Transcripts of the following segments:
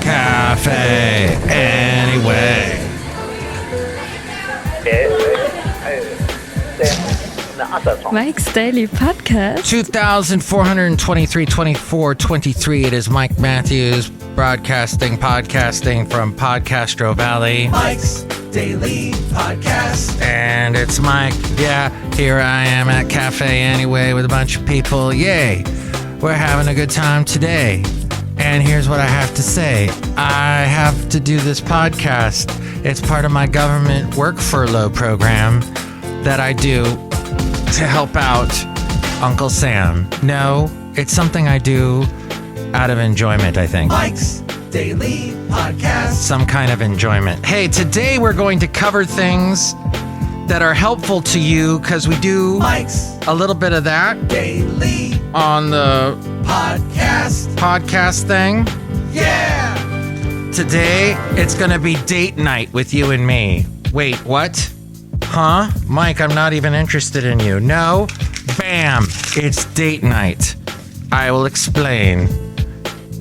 Cafe anyway. Mike's Daily Podcast. 2423-2423. It is Mike Matthews podcasting from Podcastro Valley. Mike's Daily Podcast. And it's Mike. Yeah, here I am at Cafe Anyway with a bunch of people. Yay. We're having a good time today. And here's what I have to say. I have to do this podcast. It's part of my government work furlough program that I do to help out Uncle Sam. No, it's something I do out of enjoyment, I think. Mike's Daily Podcast. Some kind of enjoyment. Hey, today we're going to cover things that are helpful to you because we do Mike's a little bit of that Daily on the podcast thing. Yeah! Today, it's going to be date night with you and me. Wait, what? Huh? Mike, I'm not even interested in you. No? Bam! It's date night. I will explain.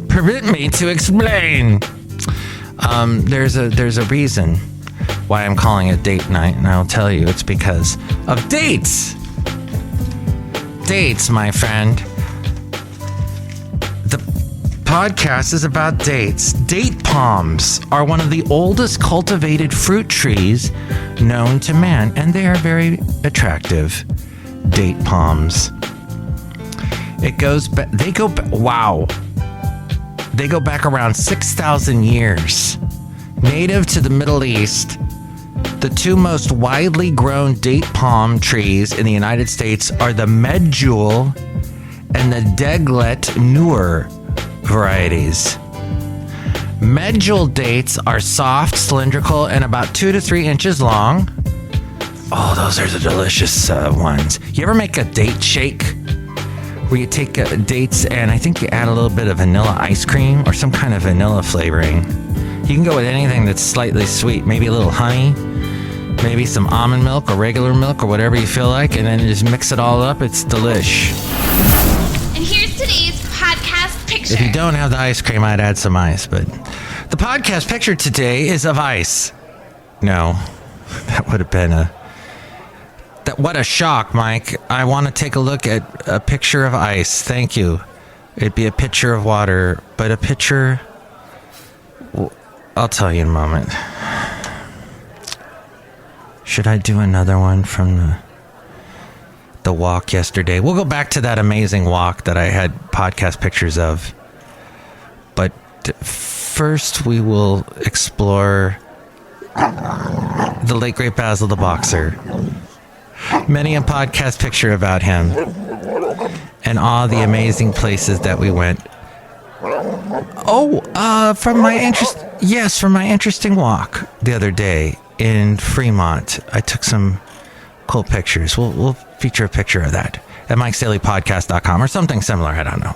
Permit me to explain. There's a reason why I'm calling it date night, and I'll tell you. It's because of dates. Dates, my friend. The podcast is about dates. Date palms are one of the oldest cultivated fruit trees known to man, and they are very attractive. Date palms. It goes back. Wow. They go back around 6,000 years. Native to the Middle East, the two most widely grown date palm trees in the United States are the Medjool and the Deglet Nur varieties. Medjool dates are soft, cylindrical, and about 2 to 3 inches long. Oh, those are the delicious ones. You ever make a date shake? Where you take dates and I think you add a little bit of vanilla ice cream or some kind of vanilla flavoring. You can go with anything that's slightly sweet. Maybe a little honey, maybe some almond milk or regular milk or whatever you feel like, and then you just mix it all up. It's delish. And here's today's podcast picture. If you don't have the ice cream, I'd add some ice, but the podcast picture today is of ice. No, that would have been what a shock, Mike. I want to take a look at a picture of ice. Thank you. It'd be a pitcher of water, but a pitcher... I'll tell you in a moment. Should I do another one from the walk yesterday? We'll go back to that amazing walk that I had podcast pictures of. But first we will explore the late great Basil the Boxer. Many a podcast picture about him and all the amazing places that we went. From my interesting walk the other day in Fremont, I took some cool pictures. We'll feature a picture of that at MikesDailyPodcast.com or something similar. I don't know.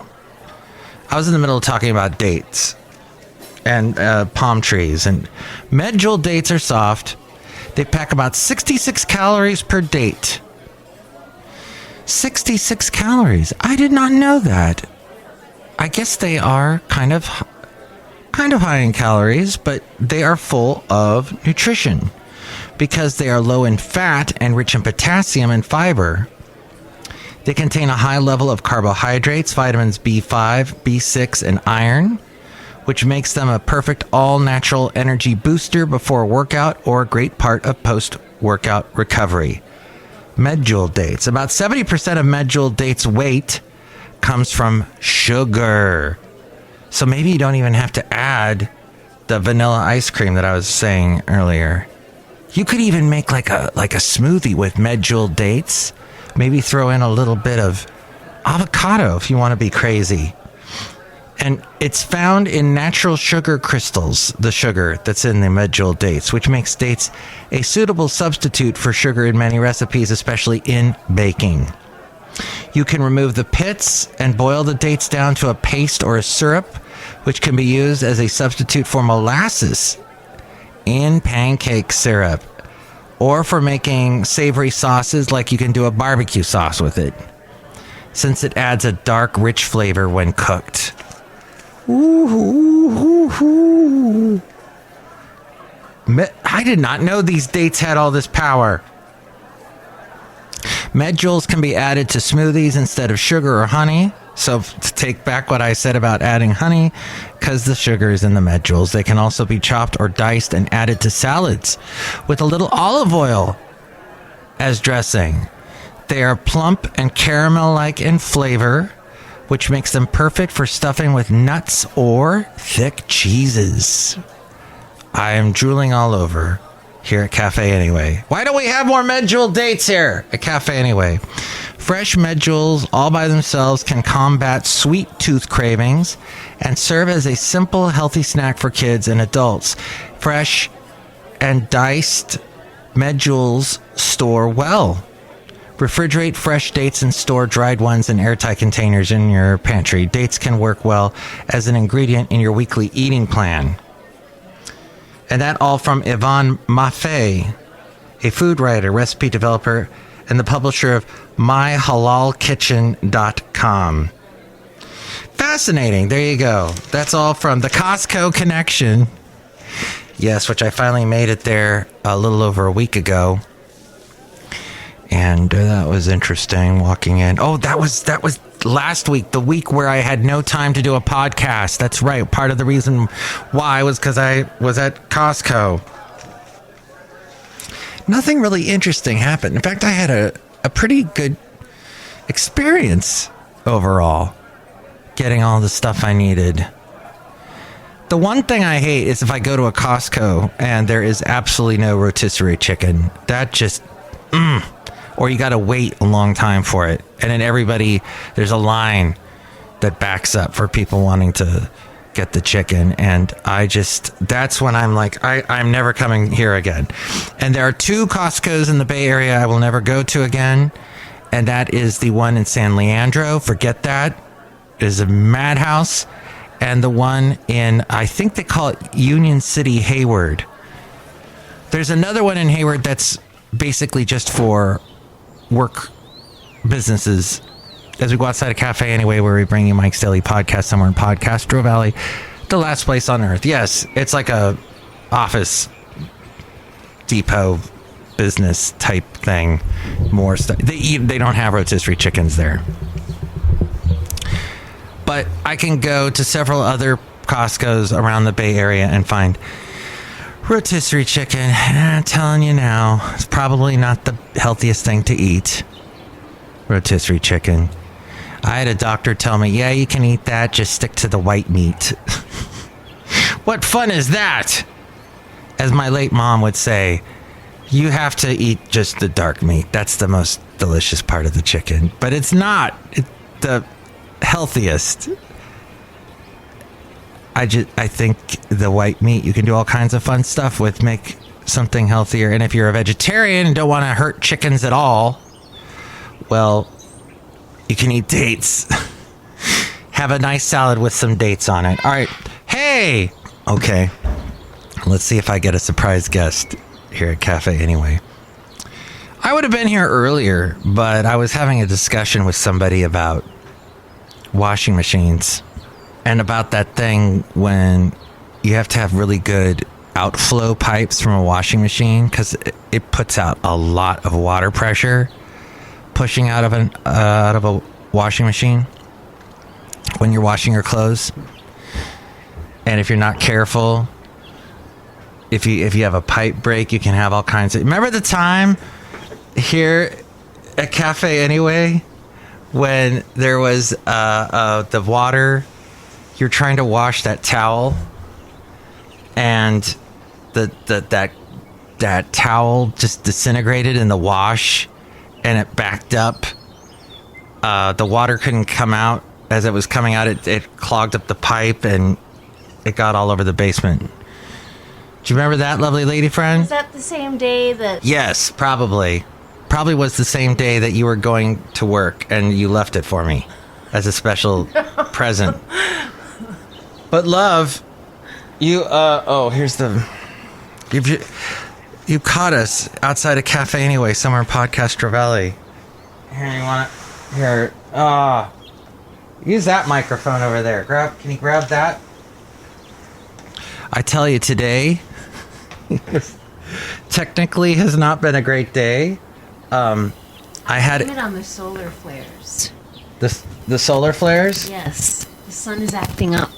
I was in the middle of talking about dates and palm trees, and Medjool dates are soft. They pack about 66 calories per date. 66 calories. I did not know that. I guess they are kind of high in calories, but they are full of nutrition because they are low in fat and rich in potassium and fiber. They contain a high level of carbohydrates, vitamins B5, B6, and iron, which makes them a perfect all-natural energy booster before a workout or a great part of post-workout recovery. Medjool dates. About 70% of Medjool dates' weight comes from sugar. So maybe you don't even have to add the vanilla ice cream that I was saying earlier. You could even make like a smoothie with Medjool dates. Maybe throw in a little bit of avocado if you want to be crazy. And it's found in natural sugar crystals, the sugar that's in the Medjool dates, which makes dates a suitable substitute for sugar in many recipes, especially in baking. You can remove the pits and boil the dates down to a paste or a syrup, which can be used as a substitute for molasses in pancake syrup, or for making savory sauces, like you can do a barbecue sauce with it, since it adds a dark, rich flavor when cooked. Ooh, ooh, ooh, ooh. did not know these dates had all this power. Medjool can be added to smoothies instead of sugar or honey. So to take back what I said about adding honey, because the sugar is in the medjool, they can also be chopped or diced and added to salads with a little olive oil as dressing. They are plump and caramel-like in flavor, which makes them perfect for stuffing with nuts or thick cheeses. I am drooling all over here at Cafe Anyway. Why don't we have more medjool dates here at Cafe Anyway? Fresh medjools all by themselves can combat sweet tooth cravings and serve as a simple, healthy snack for kids and adults. Fresh and diced medjools store well. Refrigerate fresh dates and store dried ones in airtight containers in your pantry. Dates can work well as an ingredient in your weekly eating plan. And that all from Yvonne Maffei, a food writer, recipe developer, and the publisher of MyHalalKitchen.com. Fascinating. There you go. That's all from the Costco connection. Yes, which I finally made it there a little over a week ago. And that was interesting walking in. Oh, that was last week, the week where I had no time to do a podcast. That's right. Part of the reason why was because I was at Costco. Nothing really interesting happened. In fact, I had a pretty good experience overall getting all the stuff I needed. The one thing I hate is if I go to a Costco and there is absolutely no rotisserie chicken. That just... Or you got to wait a long time for it. And then there's a line that backs up for people wanting to get the chicken. And that's when I'm like, I'm never coming here again. And there are 2 Costco's in the Bay Area I will never go to again. And that is the one in San Leandro. Forget that. It is a madhouse. And the one in, I think they call it Union City, Hayward. There's another one in Hayward that's basically just for work businesses. As we go outside a Cafe Anyway, where we bring you Mike's Daily Podcast somewhere in Podcastro Valley, the last place on earth. Yes, it's like a office depot business type thing. More stuff. They don't have rotisserie chickens there, but I can go to several other Costco's around the Bay Area and find rotisserie chicken. I'm telling you now, it's probably not the healthiest thing to eat. Rotisserie chicken. I had a doctor tell me, yeah, you can eat that, just stick to the white meat. What fun is that? As my late mom would say, you have to eat just the dark meat. That's the most delicious part of the chicken. But it's not the healthiest. I think the white meat, you can do all kinds of fun stuff with, make something healthier. And if you're a vegetarian and don't want to hurt chickens at all, well, you can eat dates. Have a nice salad with some dates on it. All right. Hey! Okay. Let's see if I get a surprise guest here at Cafe Anyway. I would have been here earlier, but I was having a discussion with somebody about washing machines. And about that thing when you have to have really good outflow pipes from a washing machine, because it puts out a lot of water pressure pushing out of a washing machine when you're washing your clothes. And if you're not careful, if you have a pipe break, you can have all kinds of... Remember the time here at Cafe Anyway when there was the water... You're trying to wash that towel, and that towel just disintegrated in the wash, and it backed up. The water couldn't come out. As it was coming out, it clogged up the pipe, and it got all over the basement. Do you remember that, lovely lady friend? Was that the same day that... Yes, probably. Probably was the same day that you were going to work, and you left it for me as a special present. But love, you here's the... You caught us outside a Cafe Anyway, somewhere in Podcastro Valley. Here, you want it? Here. Use that microphone over there. Can you grab that? I tell you, today, technically has not been a great day. I had Blame it on the solar flares. the solar flares. Yes, the sun is acting up.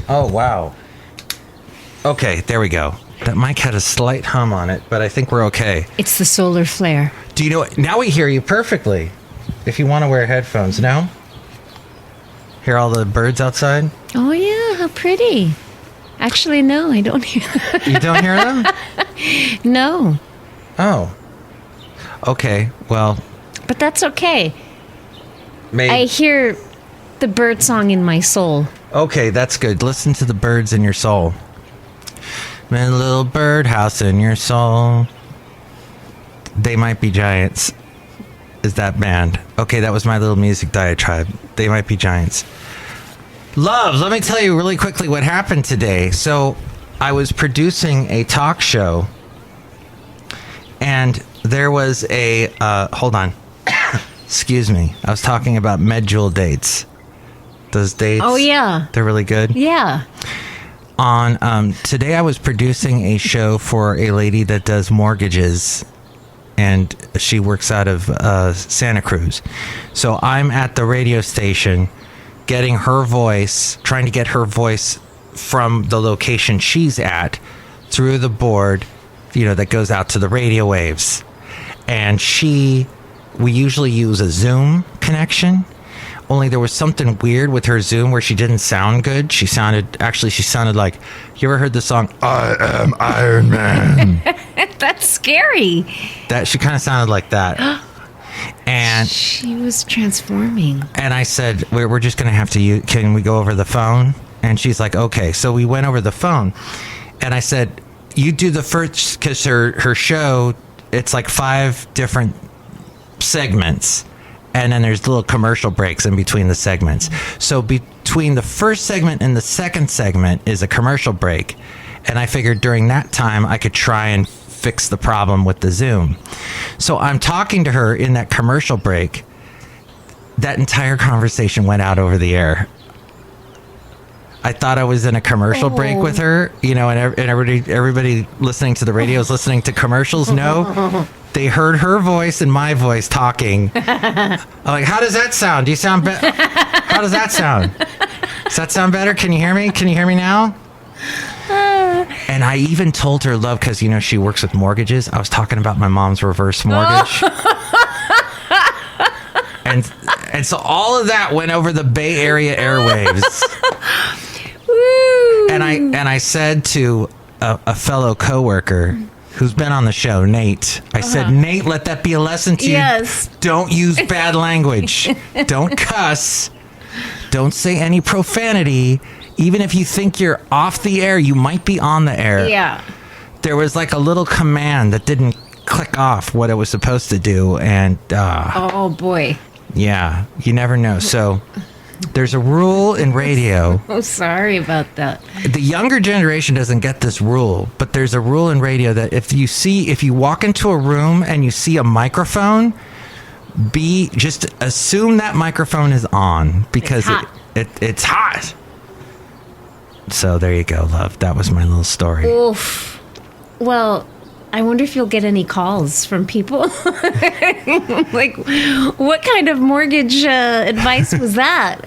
Oh, wow. Okay, there we go. That mic had a slight hum on it, but I think we're okay. It's the solar flare. Do you know what? Now we hear you perfectly. If you want to wear headphones, no? Hear all the birds outside? Oh yeah, how pretty. Actually, no, I don't hear them. You don't hear them? No, Oh. Okay, well, but that's okay. maybe. I hear the bird song in my soul. Okay, that's good. Listen to the birds in your soul. My little birdhouse in your soul. They Might Be Giants is that band. Okay, that was my little music diatribe. They Might Be Giants. Love, let me tell you really quickly what happened today. So, I was producing a talk show, and there was a, hold on. Excuse me. I was talking about medjool dates. Those dates. Oh yeah, They're really good. yeah. On today I was producing a show for a lady that does mortgages, and she works out of Santa Cruz. So I'm at the radio station getting her voice, trying to get her voice from the location she's at through the board, that goes out to the radio waves. And we usually use a Zoom connection. Only there was something weird with her Zoom where she didn't sound good. She sounded like, you ever heard the song, I Am Iron Man? That's scary. That she kind of sounded like that. And She was transforming. and I said, we're just going to have to can we go over the phone? And she's like, okay. So we went over the phone. And I said, you do the first, because her show, it's like 5 different segments. And then there's little commercial breaks in between the segments. So between the first segment and the second segment is a commercial break. And I figured during that time I could try and fix the problem with the Zoom. So I'm talking to her in that commercial break. That entire conversation went out over the air. I thought I was in a commercial break with her, and everybody listening to the radio is listening to commercials. No, they heard her voice and my voice talking. I'm like, how does that sound? Do you sound better? How does that sound? Does that sound better? Can you hear me? Can you hear me now? And I even told her, love, because, she works with mortgages. I was talking about my mom's reverse mortgage. And so all of that went over the Bay Area airwaves. Woo! And I said to a fellow coworker who's been on the show, Nate, I said, Nate, let that be a lesson to you. Yes. Don't use bad language. Don't cuss. Don't say any profanity. Even if you think you're off the air, you might be on the air. Yeah. There was like a little command that didn't click off what it was supposed to do. And, Oh boy. yeah, you never know. So there's a rule in radio. Oh, sorry about that. The younger generation doesn't get this rule, but there's a rule in radio that if you walk into a room and you see a microphone, just assume that microphone is on because it's hot. So there you go, love. That was my little story. Oof. Well, I wonder if you'll get any calls from people. Like, what kind of mortgage advice was that?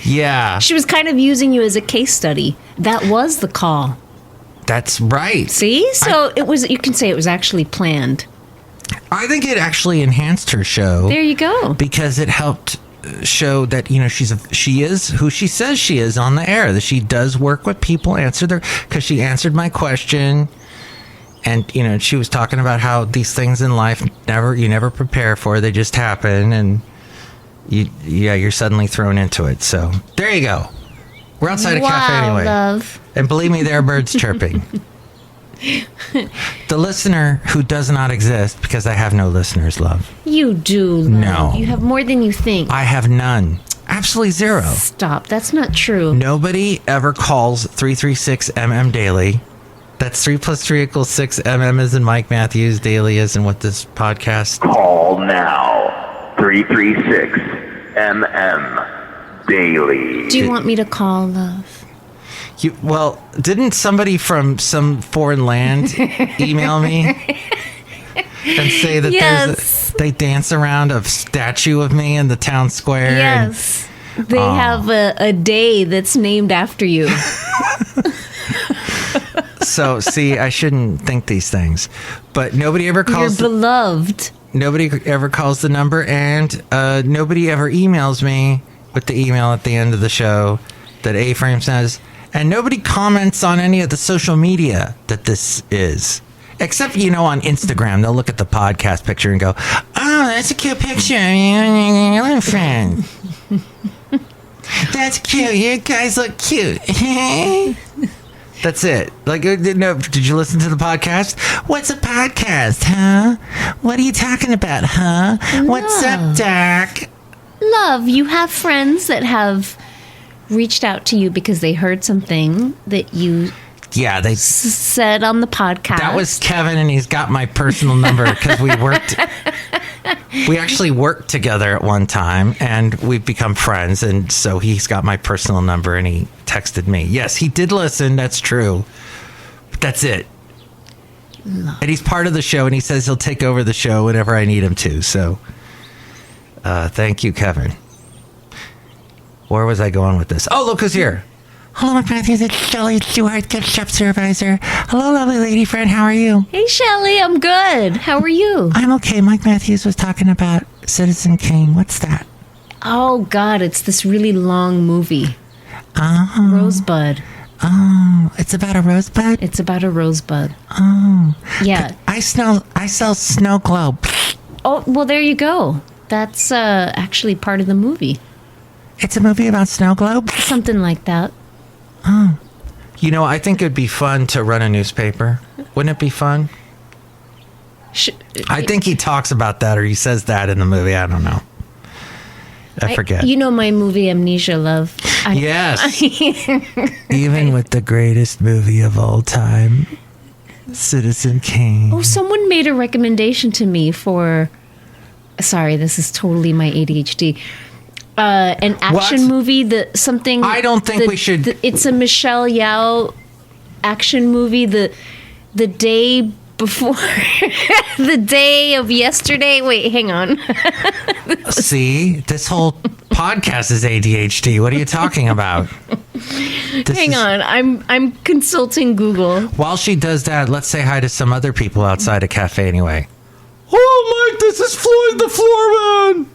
Yeah. She was kind of using you as a case study. That was the call. That's right. See? So you can say it was actually planned. I think it actually enhanced her show. There you go. Because it helped show that she is who she says she is on the air, that she does work with people, because she answered my question, and she was talking about how these things in life you never prepare for, they just happen, and you're suddenly thrown into it. So there you go. We're outside a cafe anyway, love. and believe me, there are birds chirping. The listener who does not exist, because I have no listeners, love. You do, love. No. You have more than you think. I have none. Absolutely zero. Stop. That's not true. Nobody ever calls 336 Daily. That's 3 + 3 = 6. As in Mike Matthews. Daily is in what this podcast. Call now. 336 Daily. Do you want me to call, love? Well, didn't somebody from some foreign land email me and say that they dance around a statue of me in the town square? Yes. They have a day that's named after you. So, see, I shouldn't think these things. But nobody ever calls... You're beloved. Nobody ever calls the number, and nobody ever emails me with the email at the end of the show that A-Frame says... And nobody comments on any of the social media that this is. Except, on Instagram, they'll look at the podcast picture and go, oh, that's a cute picture. You're friend. That's cute. You guys look cute. That's it. Like, no, did you listen to the podcast? What's a podcast, huh? What are you talking about, huh? What's up, Doc? Love, you have friends that have... reached out to you because they heard something that you said on the podcast. That was Kevin, and he's got my personal number because we actually worked together at one time, and we've become friends, and so he's got my personal number, and he texted me. Yes, he did listen. That's true. But that's it. And he's part of the show, and he says he'll take over the show whenever I need him to. So thank you, Kevin. Where was I going with this? Oh, look who's here. Hello, Mike Matthews. It's Chely Shoehart, gift shop supervisor. Hello, lovely lady friend. How are you? Hey, Chely. I'm good. How are you? I'm okay. Mike Matthews was talking about Citizen Kane. What's that? Oh, God. It's this really long movie. Oh. Rosebud. Oh, it's about a rosebud? It's about a rosebud. Oh. Yeah. I sell snow globes. Oh, well, there you go. That's actually part of the movie. It's a movie about snow globes? Something like that. Oh. I think it'd be fun to run a newspaper. Wouldn't it be fun? I think he talks about that, or he says that in the movie. I don't know. I forget. My movie Amnesia, love. Yes. Even with the greatest movie of all time, Citizen Kane. Oh, someone made a recommendation to me for... Sorry, this is totally my ADHD. An action movie, I don't think we should. It's a Michelle Yeoh action movie. The day before, the day of yesterday. Wait, hang on. See, this whole podcast is ADHD. What are you talking about? Hang on, I'm consulting Google. While she does that, let's say hi to some other people outside a cafe anyway. Oh, Mike, this is Floyd the Floorman.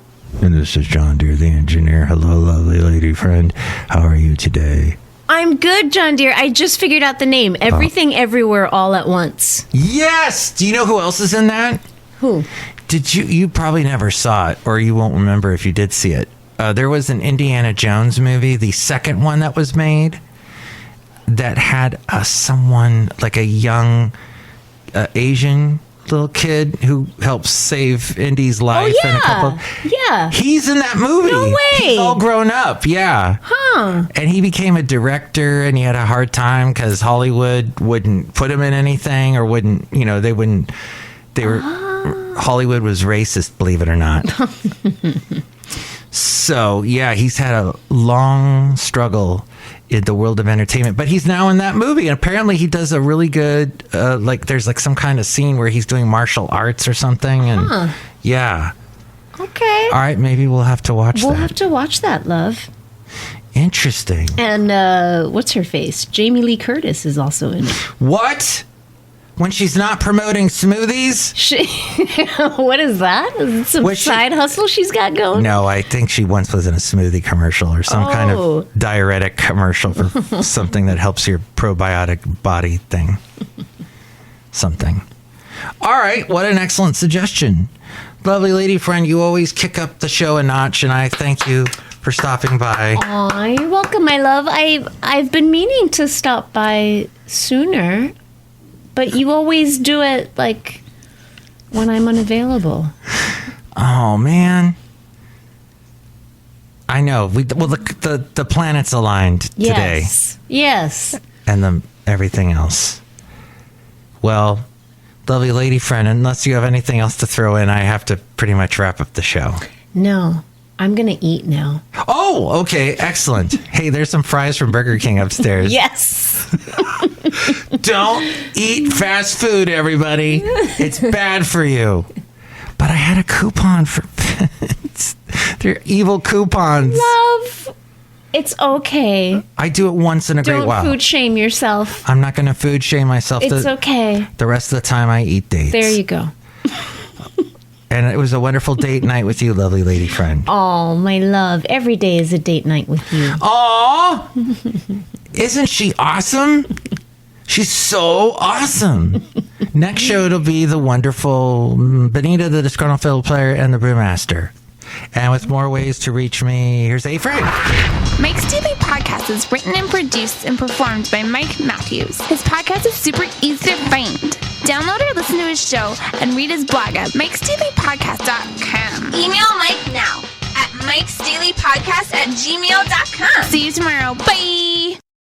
And this is John Deere, the engineer. Hello, lovely lady friend. How are you today? I'm good, John Deere. I just figured out the name. Everything, Everywhere, All at Once. Yes! Do you know who else is in that? Who? Did you probably never saw it, or you won't remember if you did see it. There was an Indiana Jones movie, the second one that was made, that had someone, like a young Asian little kid who helps save Indy's life. Oh, yeah. And a couple. Yeah. He's in that movie. No way. He's all grown up. Yeah. Huh. And he became a director, and he had a hard time because Hollywood wouldn't put him in anything, or wouldn't, Hollywood was racist, believe it or not. So, yeah, he's had a long struggle in the world of entertainment, but he's now in that movie, and apparently he does a really good, there's some kind of scene where he's doing martial arts or something, and yeah. Okay. All right, maybe we'll have to watch that. We'll have to watch that, love. Interesting. And what's her face? Jamie Lee Curtis is also in it. What? When she's not promoting smoothies? What is that? Is it some side hustle she's got going? No, I think she once was in a smoothie commercial or some kind of diuretic commercial for something that helps your probiotic body thing. Something. All right, what an excellent suggestion. Lovely lady friend, you always kick up the show a notch, and I thank you for stopping by. Aw, you're welcome, my love. I've been meaning to stop by sooner, but you always do it, when I'm unavailable. Oh, man. I know. The planets aligned today. Yes. And everything else. Well, lovely lady friend, unless you have anything else to throw in, I have to pretty much wrap up the show. No. I'm going to eat now. Oh, okay. Excellent. Hey, there's some fries from Burger King upstairs. Yes. Don't eat fast food, everybody. It's bad for you. But I had a coupon for they're evil coupons. Love, it's okay. I do it once in a great Don't while. food shame yourself. I'm not going to food shame myself. It's okay. The rest of the time I eat dates. There you go. And it was a wonderful date night with you, lovely lady friend. Oh, my love. Every day is a date night with you. Aw! Isn't she awesome? She's so awesome. Next show, it'll be the wonderful Benita, the Disgruntled Fiddle Player, and the Brewmaster. And with more ways to reach me, here's A. Frank. Mike's Daily Podcast is written and produced and performed by Mike Matthews. His podcast is super easy to find. Download or listen to his show and read his blog at MikesDailyPodcast.com. Email Mike now at MikesDailyPodcast@gmail.com. See you tomorrow. Bye!